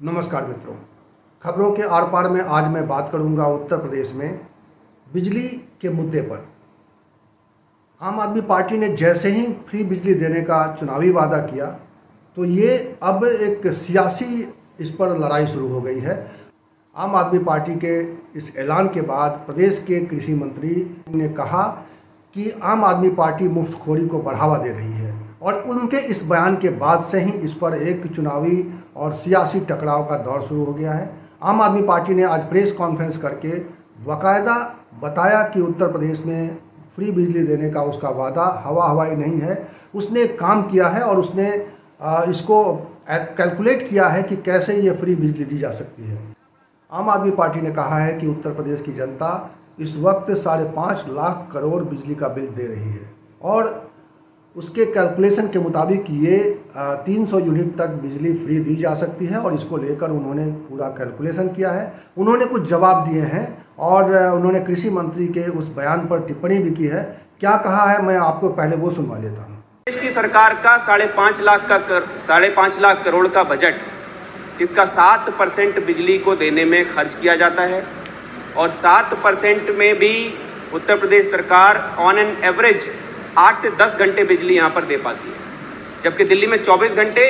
नमस्कार मित्रों, खबरों के आर पार में आज मैं बात करूंगा उत्तर प्रदेश में बिजली के मुद्दे पर। आम आदमी पार्टी ने जैसे ही फ्री बिजली देने का चुनावी वादा किया तो ये अब एक सियासी इस पर लड़ाई शुरू हो गई है। आम आदमी पार्टी के इस ऐलान के बाद प्रदेश के कृषि मंत्री ने कहा कि आम आदमी पार्टी मुफ्तखोरी को बढ़ावा दे रही है और उनके इस बयान के बाद से ही इस पर एक चुनावी और सियासी टकराव का दौर शुरू हो गया है। आम आदमी पार्टी ने आज प्रेस कॉन्फ्रेंस करके बाकायदा बताया कि उत्तर प्रदेश में फ्री बिजली देने का उसका वादा हवाई नहीं है। उसने एक काम किया है और उसने इसको कैलकुलेट किया है कि कैसे ये फ्री बिजली दी जा सकती है। आम आदमी पार्टी ने कहा है कि उत्तर प्रदेश की जनता इस वक्त 5.5 लाख करोड़ बिजली का बिल दे रही है और उसके कैलकुलेशन के मुताबिक ये 300 यूनिट तक बिजली फ्री दी जा सकती है और इसको लेकर उन्होंने पूरा कैलकुलेशन किया है। उन्होंने कुछ जवाब दिए हैं और उन्होंने कृषि मंत्री के उस बयान पर टिप्पणी भी की है। क्या कहा है मैं आपको पहले वो सुनवा लेता हूँ। देश की सरकार का 5.5 लाख करोड़ का बजट, इसका 7% बिजली को देने में खर्च किया जाता है और 7% में भी उत्तर प्रदेश सरकार ऑन एन एवरेज 8 से 10 घंटे बिजली यहाँ पर दे पाती है, जबकि दिल्ली में 24 घंटे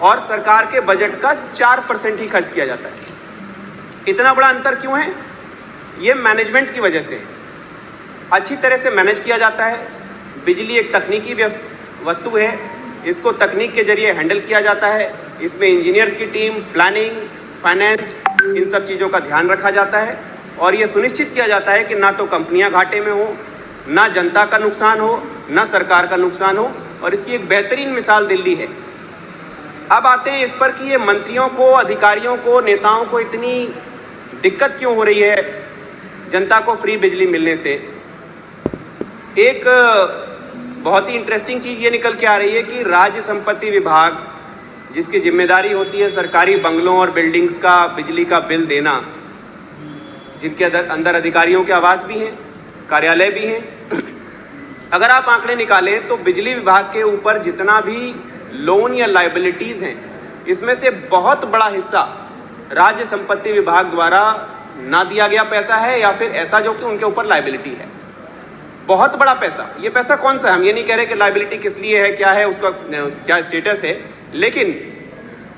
और सरकार के बजट का 4% ही खर्च किया जाता है। इतना बड़ा अंतर क्यों है? ये मैनेजमेंट की वजह से अच्छी तरह से मैनेज किया जाता है। बिजली एक तकनीकी वस्तु है, इसको तकनीक के जरिए हैंडल किया जाता है। इसमें इंजीनियर्स की टीम, प्लानिंग, फाइनेंस, इन सब चीज़ों का ध्यान रखा जाता है और ये सुनिश्चित किया जाता है कि ना तो कंपनियां घाटे में हो, ना जनता का नुकसान हो, ना सरकार का नुकसान हो। और इसकी एक बेहतरीन मिसाल दिल्ली है। अब आते हैं इस पर कि ये मंत्रियों को, अधिकारियों को, नेताओं को इतनी दिक्कत क्यों हो रही है जनता को फ्री बिजली मिलने से। एक बहुत ही इंटरेस्टिंग चीज़ ये निकल के आ रही है कि राज्य संपत्ति विभाग, जिसकी जिम्मेदारी होती है सरकारी बंगलों और बिल्डिंग्स का बिजली का बिल देना, जिनके अंदर अधिकारियों के आवास भी हैं, कार्यालय भी हैं, अगर आप आंकड़े निकालें तो बिजली विभाग के ऊपर जितना भी लोन या लायबिलिटीज़ हैं, इसमें से बहुत बड़ा हिस्सा राज्य संपत्ति विभाग द्वारा ना दिया गया पैसा है या फिर ऐसा जो कि उनके ऊपर लायबिलिटी है। बहुत बड़ा पैसा। ये पैसा कौन सा है? हम ये नहीं कह रहे कि लायबिलिटी किस लिए है, क्या है, उसका क्या स्टेटस है, लेकिन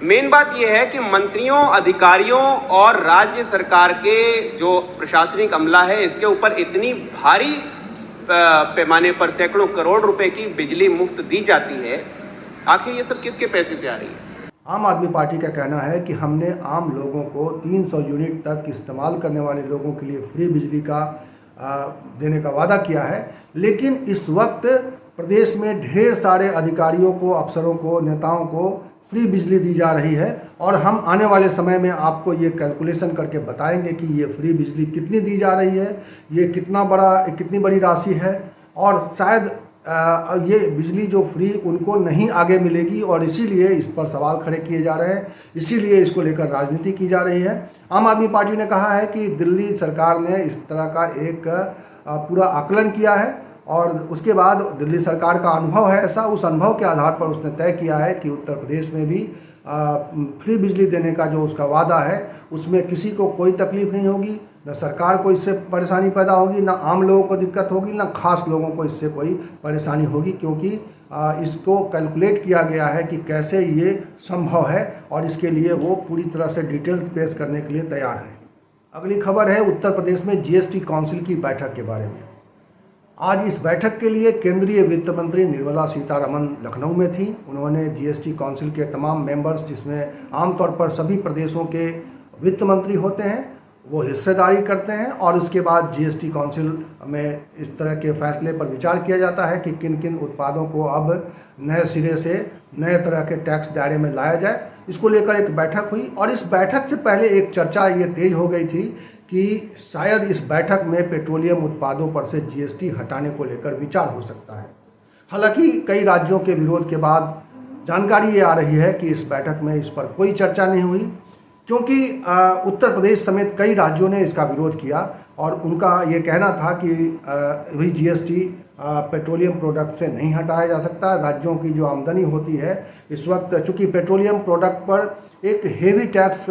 मेन बात यह है कि मंत्रियों, अधिकारियों और राज्य सरकार के जो प्रशासनिक अमला है, इसके ऊपर इतनी भारी पैमाने पर सैकड़ों करोड़ रुपए की बिजली मुफ्त दी जाती है। आखिर ये सब किसके पैसे से आ रही है? आम आदमी पार्टी का कहना है कि हमने आम लोगों को 300 यूनिट तक इस्तेमाल करने वाले लोगों के लिए फ्री बिजली का देने का वादा किया है, लेकिन इस वक्त प्रदेश में ढेर सारे अधिकारियों को, अफसरों को, नेताओं को फ्री बिजली दी जा रही है और हम आने वाले समय में आपको ये कैलकुलेशन करके बताएंगे कि ये फ्री बिजली कितनी दी जा रही है, ये कितनी बड़ी राशि है और शायद ये बिजली जो फ्री उनको नहीं आगे मिलेगी और इसीलिए इस पर सवाल खड़े किए जा रहे हैं, इसीलिए इसको लेकर राजनीति की जा रही है। आम आदमी पार्टी ने कहा है कि दिल्ली सरकार ने इस तरह का एक पूरा आकलन किया है और उसके बाद दिल्ली सरकार का अनुभव है ऐसा, उस अनुभव के आधार पर उसने तय किया है कि उत्तर प्रदेश में भी फ्री बिजली देने का जो उसका वादा है उसमें किसी को कोई तकलीफ नहीं होगी, न सरकार को इससे परेशानी पैदा होगी, ना आम लोगों को दिक्कत होगी, ना खास लोगों को इससे कोई परेशानी होगी, क्योंकि इसको कैलकुलेट किया गया है कि कैसे ये संभव है और इसके लिए वो पूरी तरह से डिटेल्स पेश करने के लिए तैयार है। अगली खबर है उत्तर प्रदेश में जीएसटी काउंसिल की बैठक के बारे में। आज इस बैठक के लिए केंद्रीय वित्त मंत्री निर्मला सीतारमण लखनऊ में थी। उन्होंने जीएसटी काउंसिल के तमाम मेंबर्स, जिसमें आमतौर पर सभी प्रदेशों के वित्त मंत्री होते हैं, वो हिस्सेदारी करते हैं और उसके बाद जीएसटी काउंसिल में इस तरह के फैसले पर विचार किया जाता है कि किन किन उत्पादों को अब नए सिरे से नए तरह के टैक्स दायरे में लाया जाए। इसको लेकर एक बैठक हुई और इस बैठक से पहले एक चर्चा ये तेज हो गई थी कि शायद इस बैठक में पेट्रोलियम उत्पादों पर से जीएसटी हटाने को लेकर विचार हो सकता है। हालांकि कई राज्यों के विरोध के बाद जानकारी ये आ रही है कि इस बैठक में इस पर कोई चर्चा नहीं हुई, क्योंकि उत्तर प्रदेश समेत कई राज्यों ने इसका विरोध किया और उनका ये कहना था कि वही जीएसटी पेट्रोलियम प्रोडक्ट से नहीं हटाया जा सकता। राज्यों की जो आमदनी होती है इस वक्त, चूँकि पेट्रोलियम प्रोडक्ट पर एक हेवी टैक्स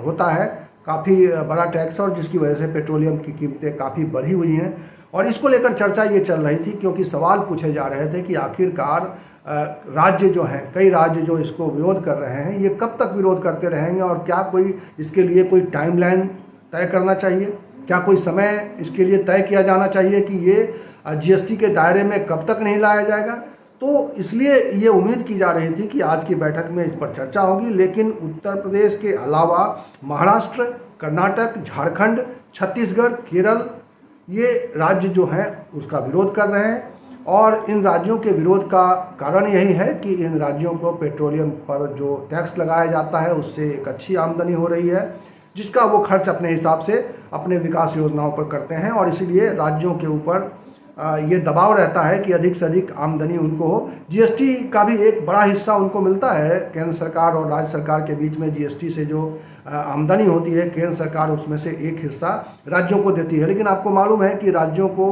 होता है, काफ़ी बड़ा टैक्स, और जिसकी वजह से पेट्रोलियम की कीमतें काफ़ी बढ़ी हुई हैं। और इसको लेकर चर्चा ये चल रही थी क्योंकि सवाल पूछे जा रहे थे कि आखिरकार राज्य जो हैं, कई राज्य जो इसको विरोध कर रहे हैं, ये कब तक विरोध करते रहेंगे और क्या कोई इसके लिए कोई टाइमलाइन तय करना चाहिए, क्या कोई समय इसके लिए तय किया जाना चाहिए कि ये जीएसटी के दायरे में कब तक नहीं लाया जाएगा। तो इसलिए ये उम्मीद की जा रही थी कि आज की बैठक में इस पर चर्चा होगी, लेकिन उत्तर प्रदेश के अलावा महाराष्ट्र, कर्नाटक, झारखंड, छत्तीसगढ़, केरल, ये राज्य जो हैं उसका विरोध कर रहे हैं। और इन राज्यों के विरोध का कारण यही है कि इन राज्यों को पेट्रोलियम पर जो टैक्स लगाया जाता है उससे एक अच्छी आमदनी हो रही है, जिसका वो खर्च अपने हिसाब से अपने विकास योजनाओं पर करते हैं, और इसीलिए राज्यों के ऊपर ये दबाव रहता है कि अधिक से अधिक आमदनी उनको हो। जीएसटी का भी एक बड़ा हिस्सा उनको मिलता है, केंद्र सरकार और राज्य सरकार के बीच में जीएसटी से जो आमदनी होती है, केंद्र सरकार उसमें से एक हिस्सा राज्यों को देती है। लेकिन आपको मालूम है कि राज्यों को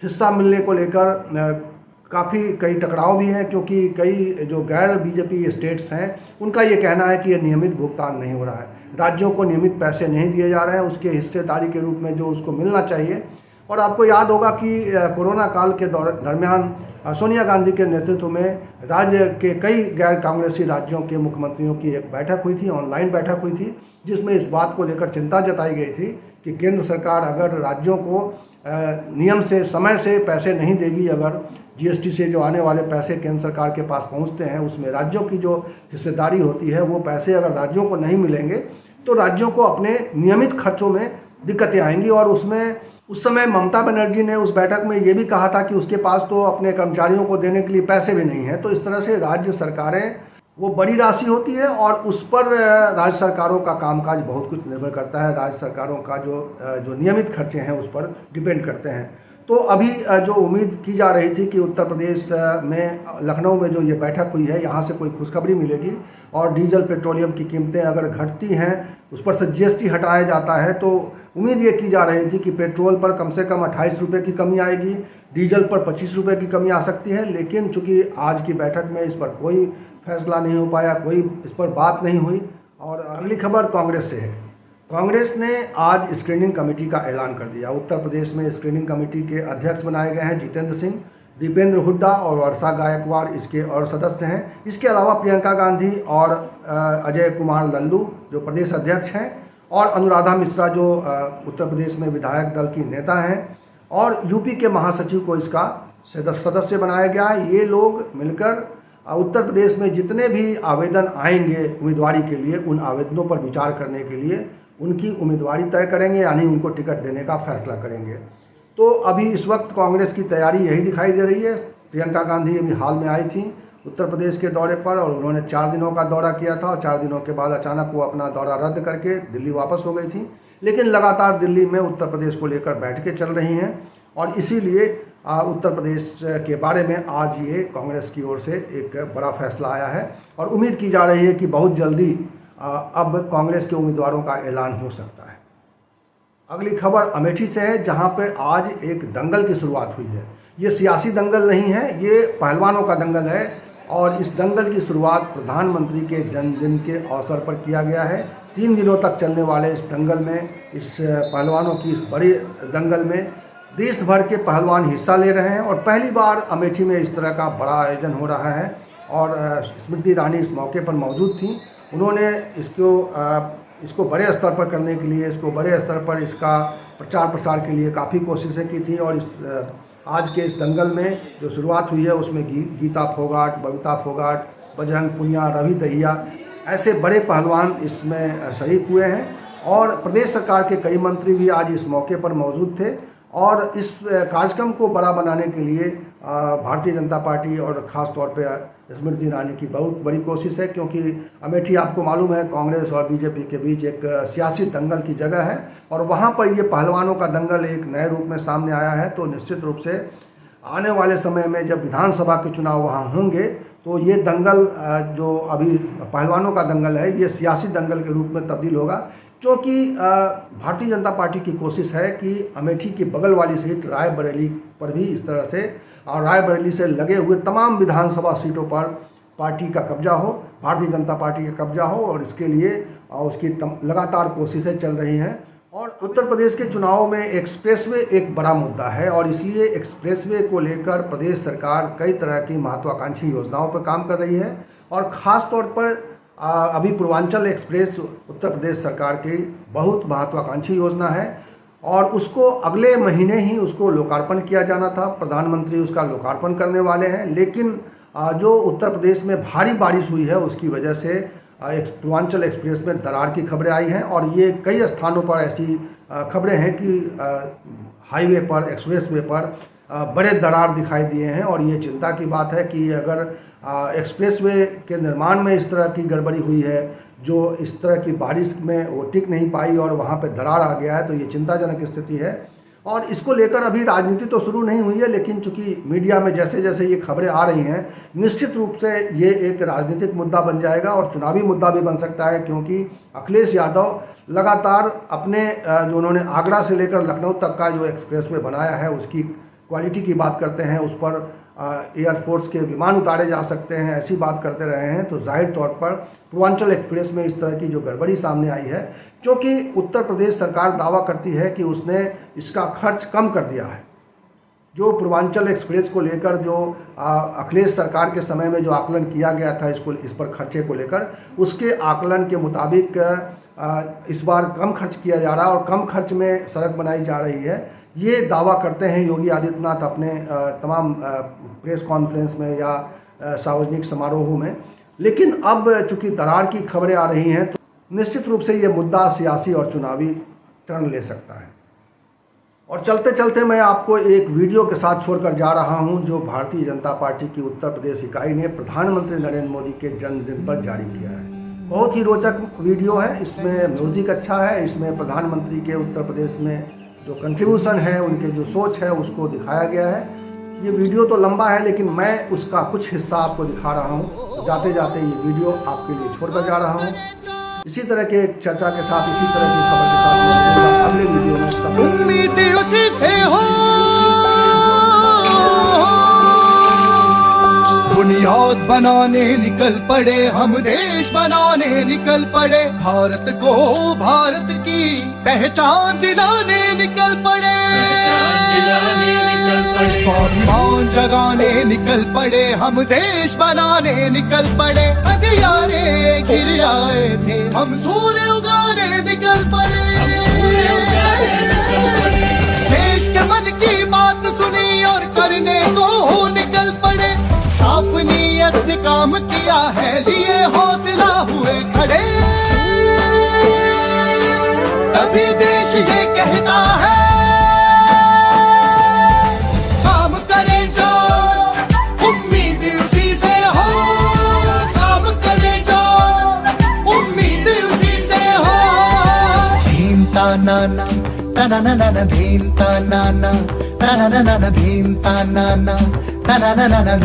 हिस्सा मिलने को लेकर कई टकराव भी हैं, क्योंकि कई जो गैर बीजेपी स्टेट्स हैं उनका ये कहना है कि ये नियमित भुगतान नहीं हो रहा है, राज्यों को नियमित पैसे नहीं दिए जा रहे हैं उसके हिस्सेदारी के रूप में जो उसको मिलना चाहिए। और आपको याद होगा कि कोरोना काल के दरमियान सोनिया गांधी के नेतृत्व में राज्य के कई गैर कांग्रेसी राज्यों के मुख्यमंत्रियों की एक बैठक हुई थी, ऑनलाइन बैठक हुई थी, जिसमें इस बात को लेकर चिंता जताई गई थी कि केंद्र सरकार अगर राज्यों को नियम से, समय से पैसे नहीं देगी, अगर जीएसटी से जो आने वाले पैसे केंद्र सरकार के पास पहुंचते हैं उसमें राज्यों की जो हिस्सेदारी होती है, वो पैसे अगर राज्यों को नहीं मिलेंगे तो राज्यों को अपने नियमित खर्चों में दिक्कतें आएंगी। और उस समय ममता बनर्जी ने उस बैठक में ये भी कहा था कि उसके पास तो अपने कर्मचारियों को देने के लिए पैसे भी नहीं हैं। तो इस तरह से राज्य सरकारें, वो बड़ी राशि होती है और उस पर राज्य सरकारों का कामकाज बहुत कुछ निर्भर करता है, राज्य सरकारों का जो नियमित खर्चे हैं उस पर डिपेंड करते हैं। तो अभी जो उम्मीद की जा रही थी कि उत्तर प्रदेश में लखनऊ में जो ये बैठक हुई है, यहाँ से कोई खुशखबरी मिलेगी और डीजल पेट्रोलियम की कीमतें अगर घटती हैं, उस पर से जीएसटी हटाया जाता है, तो उम्मीद ये की जा रही थी कि पेट्रोल पर कम से कम 28 रुपये की कमी आएगी, डीजल पर 25 रुपये की कमी आ सकती है। लेकिन चूंकि आज की बैठक में इस पर कोई फैसला नहीं हो पाया, कोई इस पर बात नहीं हुई। और अगली खबर कांग्रेस से है। कांग्रेस ने आज स्क्रीनिंग कमेटी का ऐलान कर दिया। उत्तर प्रदेश में स्क्रीनिंग कमेटी के अध्यक्ष बनाए गए हैं जितेंद्र सिंह, दीपेंद्र हुड्डा और वर्षा गायकवाड़ इसके और सदस्य हैं। इसके अलावा प्रियंका गांधी और अजय कुमार लल्लू जो प्रदेश अध्यक्ष हैं, और अनुराधा मिश्रा जो उत्तर प्रदेश में विधायक दल की नेता हैं, और यूपी के महासचिव को इसका सदस्य बनाया गया है। ये लोग मिलकर उत्तर प्रदेश में जितने भी आवेदन आएंगे उम्मीदवारी के लिए, उन आवेदनों पर विचार करने के लिए उनकी उम्मीदवारी तय करेंगे, यानी उनको टिकट देने का फैसला करेंगे। तो अभी इस वक्त कांग्रेस की तैयारी यही दिखाई दे रही है। प्रियंका गांधी अभी हाल में आई थी उत्तर प्रदेश के दौरे पर, और उन्होंने 4 दिनों का दौरा किया था, और 4 दिनों के बाद अचानक वो अपना दौरा रद्द करके दिल्ली वापस हो गई थी। लेकिन लगातार दिल्ली में उत्तर प्रदेश को लेकर बैठकें चल रही हैं, और इसीलिए उत्तर प्रदेश के बारे में आज ये कांग्रेस की ओर से एक बड़ा फैसला आया है, और उम्मीद की जा रही है कि बहुत जल्दी अब कांग्रेस के उम्मीदवारों का ऐलान हो सकता है। अगली खबर अमेठी से है, जहां पे आज एक दंगल की शुरुआत हुई है। ये सियासी दंगल नहीं है, ये पहलवानों का दंगल है, और इस दंगल की शुरुआत प्रधानमंत्री के जन्मदिन के अवसर पर किया गया है। 3 दिनों तक चलने वाले इस दंगल में, इस पहलवानों की इस बड़े दंगल में देश भर के पहलवान हिस्सा ले रहे हैं, और पहली बार अमेठी में इस तरह का बड़ा आयोजन हो रहा है। और स्मृति ईरानी इस मौके पर मौजूद थी। उन्होंने इसको बड़े स्तर पर करने के लिए, इसको बड़े स्तर पर इसका प्रचार प्रसार के लिए काफ़ी कोशिशें की थी। और आज के इस दंगल में जो शुरुआत हुई है उसमें गीता फोगाट, बबीता फोगाट, बजरंग पुनिया, रवि दहिया, ऐसे बड़े पहलवान इसमें शरीक हुए हैं। और प्रदेश सरकार के कई मंत्री भी आज इस मौके पर मौजूद थे। और इस कार्यक्रम को बड़ा बनाने के लिए भारतीय जनता पार्टी और ख़ास तौर पे स्मृति ईरानी की बहुत बड़ी कोशिश है, क्योंकि अमेठी आपको मालूम है कांग्रेस और बीजेपी के बीच एक सियासी दंगल की जगह है, और वहाँ पर ये पहलवानों का दंगल एक नए रूप में सामने आया है। तो निश्चित रूप से आने वाले समय में जब विधानसभा के चुनाव वहाँ होंगे, तो ये दंगल जो अभी पहलवानों का दंगल है, ये सियासी दंगल के रूप में तब्दील होगा। क्योंकि भारतीय जनता पार्टी की कोशिश है कि अमेठी की बगल वाली सीट रायबरेली पर भी इस तरह से, और रायबरेली से लगे हुए तमाम विधानसभा सीटों पर पार्टी का कब्जा हो, भारतीय जनता पार्टी का कब्जा हो, और इसके लिए उसकी लगातार कोशिशें चल रही हैं। और उत्तर प्रदेश के चुनाव में एक्सप्रेसवे एक बड़ा मुद्दा है, और इसलिए एक्सप्रेसवे को लेकर प्रदेश सरकार कई तरह की महत्वाकांक्षी योजनाओं पर काम कर रही है। और ख़ास तौर पर अभी पूर्वांचल एक्सप्रेस उत्तर प्रदेश सरकार की बहुत महत्वाकांक्षी योजना है, और उसको अगले महीने ही उसको लोकार्पण किया जाना था। प्रधानमंत्री उसका लोकार्पण करने वाले हैं, लेकिन जो उत्तर प्रदेश में भारी बारिश हुई है उसकी वजह से पूर्वांचल एक्सप्रेस में दरार की खबरें आई हैं। और ये कई स्थानों पर ऐसी खबरें हैं कि हाईवे पर, एक्सप्रेसवे पर बड़े दरार दिखाई दिए हैं। और ये चिंता की बात है कि अगर एक्सप्रेसवे के निर्माण में इस तरह की गड़बड़ी हुई है, जो इस तरह की बारिश में वो टिक नहीं पाई और वहाँ पे दरार आ गया है, तो ये चिंताजनक स्थिति है। और इसको लेकर अभी राजनीति तो शुरू नहीं हुई है, लेकिन चूंकि मीडिया में जैसे जैसे ये खबरें आ रही हैं, निश्चित रूप से ये एक राजनीतिक मुद्दा बन जाएगा और चुनावी मुद्दा भी बन सकता है। क्योंकि अखिलेश यादव लगातार अपने जो उन्होंने आगरा से लेकर लखनऊ तक का जो एक्सप्रेसवे बनाया है उसकी क्वालिटी की बात करते हैं, उस पर एयरफोर्स के विमान उतारे जा सकते हैं, ऐसी बात करते रहे हैं। तो जाहिर तौर पर पूर्वांचल एक्सप्रेस में इस तरह की जो गड़बड़ी सामने आई है, क्योंकि उत्तर प्रदेश सरकार दावा करती है कि उसने इसका खर्च कम कर दिया है। जो पूर्वांचल एक्सप्रेस को लेकर जो अखिलेश सरकार के समय में जो आकलन किया गया था इस पर खर्चे को लेकर, उसके आकलन के मुताबिक इस बार कम खर्च किया जा रहा है और कम खर्च में सड़क बनाई जा रही है। ये दावा करते हैं योगी आदित्यनाथ अपने तमाम प्रेस कॉन्फ्रेंस में या सार्वजनिक समारोहों में। लेकिन अब चूंकि दरार की खबरें आ रही हैं, तो निश्चित रूप से ये मुद्दा सियासी और चुनावी टर्न ले सकता है। और चलते चलते मैं आपको एक वीडियो के साथ छोड़कर जा रहा हूं, जो भारतीय जनता पार्टी की उत्तर प्रदेश इकाई ने प्रधानमंत्री नरेंद्र मोदी के जन्मदिन पर जारी किया है। बहुत ही रोचक वीडियो है, इसमें म्यूजिक अच्छा है, इसमें प्रधानमंत्री के उत्तर प्रदेश में जो कंट्रीब्यूशन है, उनके जो सोच है, उसको दिखाया गया है। ये वीडियो तो लंबा है, लेकिन मैं उसका कुछ हिस्सा आपको दिखा रहा हूँ। जाते जाते ये वीडियो आपके लिए छोड़कर जा रहा हूँ। इसी तरह के चर्चा के साथ, इसी तरह की खबर के साथ अगले वीडियो में उम्मीदें उसी से हो, बुनियाद बनाने निकल पड़े हम, देश बनाने निकल पड़े, भारत को भारत की पहचान दिलाने निकल पड़े, स्वाभिमान जगाने निकल पड़े हम, देश बनाने निकल पड़े। अंधियारे घिर आए थे, हम सूर्य उगाने निकल पड़े, देश के मन की बात सुनी और करने को निकल पड़े, साफ नीयत से काम किया है, लिए हौसला हुए खड़े, तभी देश ये कहता है काम करें जो, उम्मीद उसी से हो, काम करें जो, उम्मीद उसी से हो। भीम ताना ना ताना ना ना भीम ताना ना ताना ना ना भीम ताना ना ताना ना ना